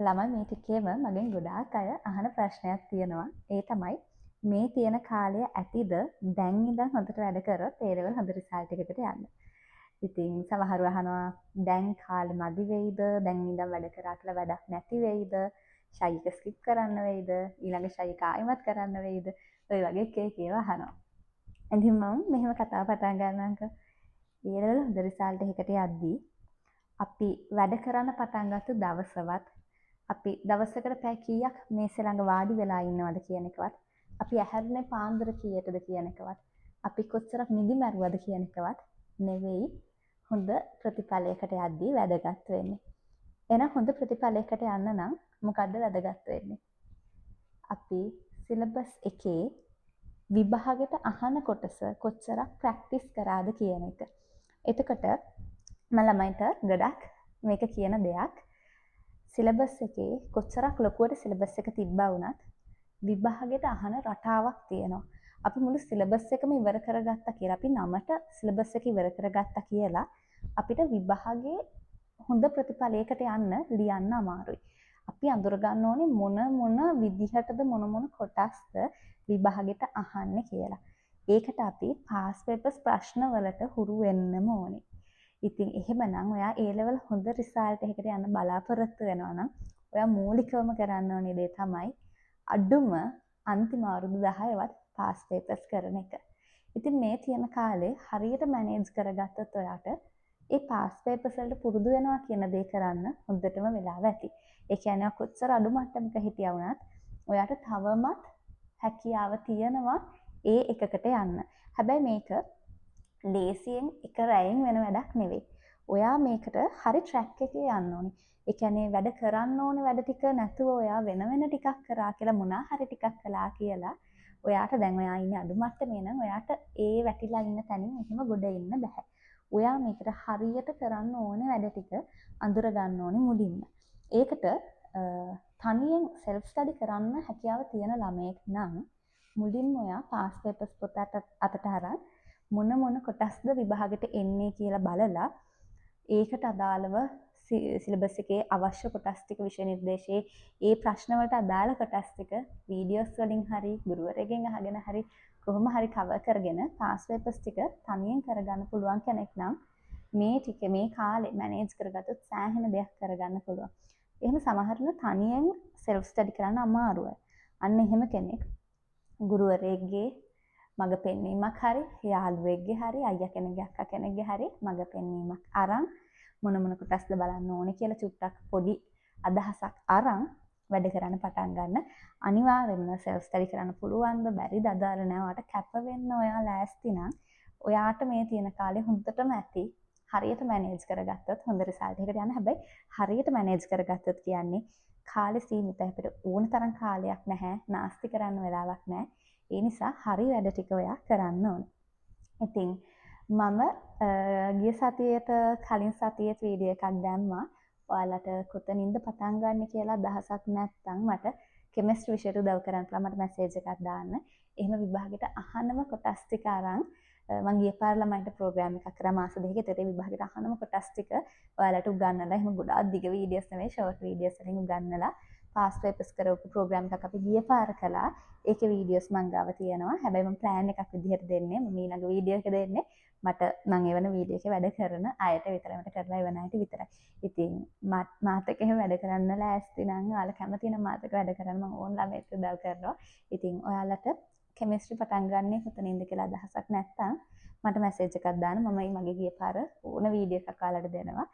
ළමයි මේ ටිකේම මගෙන් ගොඩාක් අය අහන ප්‍රශ්නයක් තියෙනවා. ඒ තමයි මේ තියෙන කාලය ඇතිද දැන් ඉඳන් හොඳට වැඩ කරොත් ඒ ලෙවල් හොඳ රිසල්ට් එකකට යන්න. ඉතින් සමහරව අහනවා දැන් කාලෙ මදි වෙයිද? දැන් ඉඳන් වැඩ කරා කියලා වැඩක් නැති වෙයිද? ෂයි එක ස්කිප් කරන්න වෙයිද? ඊළඟ ෂයි එක ආයෙමත් කරන්න වෙයිද? ඔය වගේ එක එක ඒවා අහනවා. ඉතින් මම මෙහෙම කතාව පටන් ගන්නම්කෝ. ඒ ලෙවල් හොඳ රිසල්ට් එකකට යද්දී අපි වැඩ කරන්න පටන් ගත්ත දවසවත් අපි දවසකට පැය කීයක් මේසෙ ළඟ වාඩි වෙලා ඉන්නවද කියන එකවත් අපි ඇහැරුනේ පාන්දර කීයටද කියන එකවත් අපි කොච්චරක් නිදි මැරුවද කියන එකවත් නෙවෙයි හොඳ ප්‍රතිඵලයකට යද්දී වැදගත් වෙන්නේ. එහෙනම් හොඳ ප්‍රතිඵලයකට යන්න නම් මොකද්ද වැදගත් වෙන්නේ? අපි සිලබස් එකේ විභාගෙට අහන කොටස කොච්චරක් ප්‍රැක්ටිස් කරාද කියන එක. එතකොට මම ළමයින්ට ගොඩක් මේක කියන දෙයක් සිලබස් එකේ කොච්චරක් ලොකුවට සිලබස් එක තිබ්බා වුණත් විභාගෙට අහන රටාවක් තියෙනවා. අපි මුළු සිලබස් එකම ඉවර කරගත්තා කියලා අපි 9ට සිලබස් එක ඉවර කරගත්තා කියලා අපිට විභාගයේ හොඳ ප්‍රතිඵලයකට යන්න ලියන්න අමාරුයි. අපි අඳුර ගන්න ඕනේ මොන විදිහටද මොන කොටස්ද විභාගෙට අහන්නේ කියලා. ඒකට අපි පාස් පේපර්ස් ප්‍රශ්න වලට හුරු වෙන්නම ඕනේ. ඉතින් එහෙමනම් ඔයා A level හොඳ රිසල්ට් එකකට යන්න බලාපොරොත්තු වෙනවා නම් ඔයා මූලිකවම කරන්න ඕනේ දේ තමයි අඩුම අන්තිම අවුරුදු 10වත් පාස් පේපර්ස් කරන එක. ඉතින් මේ තියෙන කාලේ හරියට මැනේජ් කරගත්තොත් ඔයාට ඒ පාස් පේපර්ස් වලට පුරුදු වෙනවා කියන දේ කරන්න හොඳටම වෙලාව ඇති. ඒ කියන්නේ කොච්චර අඩු මට්ටමක හිටියා වුණත් ඔයාට තවමත් හැකියාව තියෙනවා ඒ එකකට යන්න. හැබැයි මේක ලේසියෙන් එක රැයෙන් වෙන වැඩක් නෙවෙයි. ඔයා මේකට හරි ට්‍රැක් එකේ යන්න ඕනේ. ඒ කියන්නේ වැඩ කරන්න ඕනේ වැඩ ටික නැතුව ඔයා වෙන ටිකක් කරා කියලා මොනා හරි ටිකක් කළා කියලා ඔයාට දැන් ඔයා ඉන්නේ අඩු මට්ටමේ නම් ඔයාට ඒ වැටිලා ඉන්න තැනින් එහෙම ගොඩ එන්න බෑ. ඔයා මේකට හරියට කරන්න ඕනේ වැඩ ටික අඳුර ගන්න ඕනේ මුලින්ම. ඒකට තනියෙන් සෙල්ෆ් ස්ටඩි කරන්න හැකියාව තියෙන ළමයෙක් නම් මුලින්ම ඔයා පාස් පේපර්ස් පොත අතට අරන් මොන කොටස්ද විභාගෙට එන්නේ කියලා බලලා ඒකට අදාළව සිලබස් එකේ අවශ්‍ය කොටස් ටික විෂය නිර්දේශයේ ඒ ප්‍රශ්න වලට අදාළ කොටස් ටික වීඩියෝස් වලින් හරි ගුරුවරයෙක්ගෙන් අහගෙන හරි කොහොම හරි කවර් කරගෙන පාස් පේපර්ස් ටික තනියෙන් කරගන්න පුළුවන් කෙනෙක් නම් මේ ටික මේ කාලේ මැනේජ් කරගත්තොත් සෑහෙන දෙයක් කරගන්න පුළුවන්. එහෙම සමහරවිට තනියෙන් සෙල්ෆ් ස්ටඩි කරන්න අමාරුයි. අන්න එහෙම කෙනෙක් ගුරුවරයෙක්ගේ මග පෙන්වීමක් හරි යාළුවෙක්ගේ හරි අයියා කෙනෙක්ගේ අක්කා කෙනෙක්ගේ හරි මග පෙන්වීමක් අරන් මොන කොටස්ද බලන්න ඕනේ කියලා චුට්ටක් පොඩි අදහසක් අරන් වැඩ කරන්න පටන් ගන්න. අනිවාර්යෙන්ම සෙල්ෆ් ස්ටඩි කරන්න පුළුවන්ද බැරිද අදාළ නැවට කැප වෙන්න ඔයා ලෑස්ති නම් ඔයාට මේ තියෙන කාලේ හොඳටම ඇති. හරියට මැනේජ් කරගත්තොත් හොඳ රිසල්ට් එකකට යන්න. හැබැයි හරියට මැනේජ් කරගත්තොත් කියන්නේ කාලේ සීමිතයි. අපිට ඕන තරම් කාලයක් නැහැ. නාස්ති කරන්න වෙලාවක් නැහැ. ඒ නිසා හරි වැඩ ටික ඔයා කරන්න ඕනේ. ඉතින් මම ගිය සතියේට කලින් සතියේත් වීඩියෝ එකක් දැම්මා. ඔයාලට කොතනින්ද පටන් ගන්න කියලා අදහසක් නැත්නම් මට කෙමිස්ට්‍රි විෂයට උදව් කරන්න පුළුවන්. මට මැසේජ් එකක් දාන්න. එහෙම විභාගෙට අහනම කොටස් ටික අරන් මම ගිය පාර ළමයින්ට ප්‍රෝග්‍රෑම් එකක් කරා මාස දෙකකට. ඒ විභාගෙට අහනම කොටස් ටික ඔයාලට උගන්වලා එහෙම ගොඩාක් දිග වීඩියෝස් නෙවෙයි ෂෝට් වීඩියෝස් වලින් උගන්වලා පාස් පේපර්ස් කරපු ප්‍රෝග්‍රෑම් එකක් අපි ගිය පාර කළා. ඒකේ වීඩියෝස් මං ගාව තියෙනවා. හැබැයි මම ප්ලෑන් එකක් විදිහට දෙන්නේ. මම ඊළඟ වීඩියෝ එක දෙන්නේ මට මං එවන වීඩියෝ එකේ වැඩ කරන අයට විතරයි. මට කරලා එවන අයට විතරයි. ඉතින් මාත් එක්ක එහෙම වැඩ කරන්න ලෑස්ති නම් ඔයාලා කැමති නම් මාත් එක්ක වැඩ කරන්න මම ඕන් ළමයට උදව් කරනවා. ඉතින් ඔයාලට කෙමිස්ට්‍රි පටන් ගන්න කොතනින්ද කියලා අදහසක් නැත්නම් මට මැසේජ් එකක් දාන්න. මම මගේ ගිය පාර ඕන වීඩියෝ එකක් ඔයාලට දෙනවා.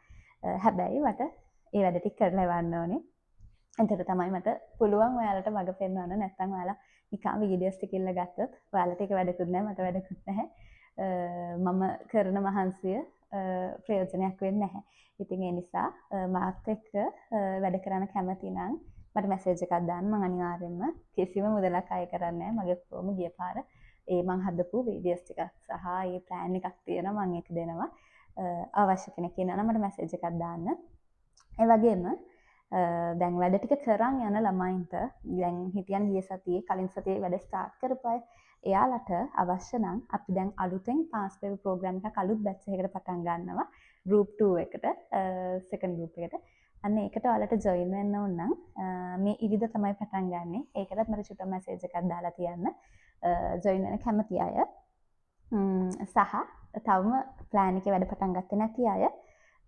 හැබැයි මට ඒ වැඩ ටික කරලා එවන්න ඕනේ. එතකොට තමයි මට පුළුවන් ඔයාලට මඟ පෙන්වන්න. නැත්නම් ඔයාලා නිකන් වීඩියෝස් ටික ඉල්ල ගත්තොත් ඔයාලට ඒක වැඩකුත් නැහැ මට වැඩකුත් නැහැ. මම කරන මහන්සිය ප්‍රයෝජනයක් වෙන්නේ නැහැ. ඉතින් ඒ නිසා මාත් එක්ක වැඩ කරන්න කැමති නම් මට මැසේජ් එකක් දාන්න. මම අනිවාර්යෙන්ම කිසිම මුදලක් අය කරන්නේ නැහැ. මගේ කොහොම ගිය පාර ඒ මං හදපු වීඩියෝස් ටිකක් සහ ඒ ප්ලෑන් එකක් තියෙනවා මම ඒක දෙනවා. අවශ්‍ය කෙනෙක් ඉන්නවා නම් මට මැසේජ් එකක් දාන්න. ඒ වගේම දැන් වැඩ ටික කරන් යන ළමයින්ට දැන් හිටියන් ගිය සතියේ කලින් සතියේ වැඩ ස්ටාර්ට් කරපු අය එයාලට අවශ්‍ය නම් අපි දැන් අලුතෙන් පාස් පේපර් ප්‍රෝග්‍රෑම් එකක් අලුත් බැච් එකකට පටන් ගන්නවා group 2 එකට second group එකට අන්න ඒකට ඔයාලට ජොයින් වෙන්න ඕන නම් මේ ඉරිදා තමයි පටන් ගන්නෙ. ඒකටත් මට චුට්ටක් මැසේජ් එකක් දාලා තියන්න. ජොයින් වෙන්න කැමති අය. සහ තවම ප්ලෑන් එකේ වැඩ පටන් ගත්තේ නැති අය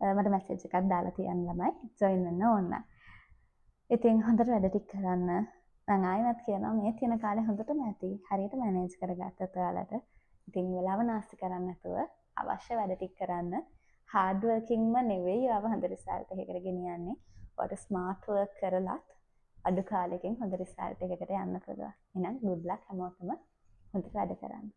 මට මැසේජ් එකක් දාලා තියන්න ළමයි ජොයින් වෙන්න ඕන. ඉතින් හොඳට වැඩ ටික කරන්න. මම ආයෙත් කියනවා මේ තියෙන කාලේ හොඳටම ඇති. හරියට මැනේජ් කරගත්තත් ඔයාලට. ඉතින් වෙලාව නාස්ති කරන්නේ නැතුව අවශ්‍ය වැඩ ටික කරන්න. හાર્ඩ් වර්කින්ම නෙවෙයි ආව හොඳ රිසල්ට් එකකට ගෙනියන්නේ. ඔයාලට ස්මාර්ට් වර්ක් කරලත් අඩු කාලෙකින් හොඳ රිසල්ට් එකකට යන්න පුළුවන්. එහෙනම් good luck හැමෝටම හොඳට වැඩ කරන්න.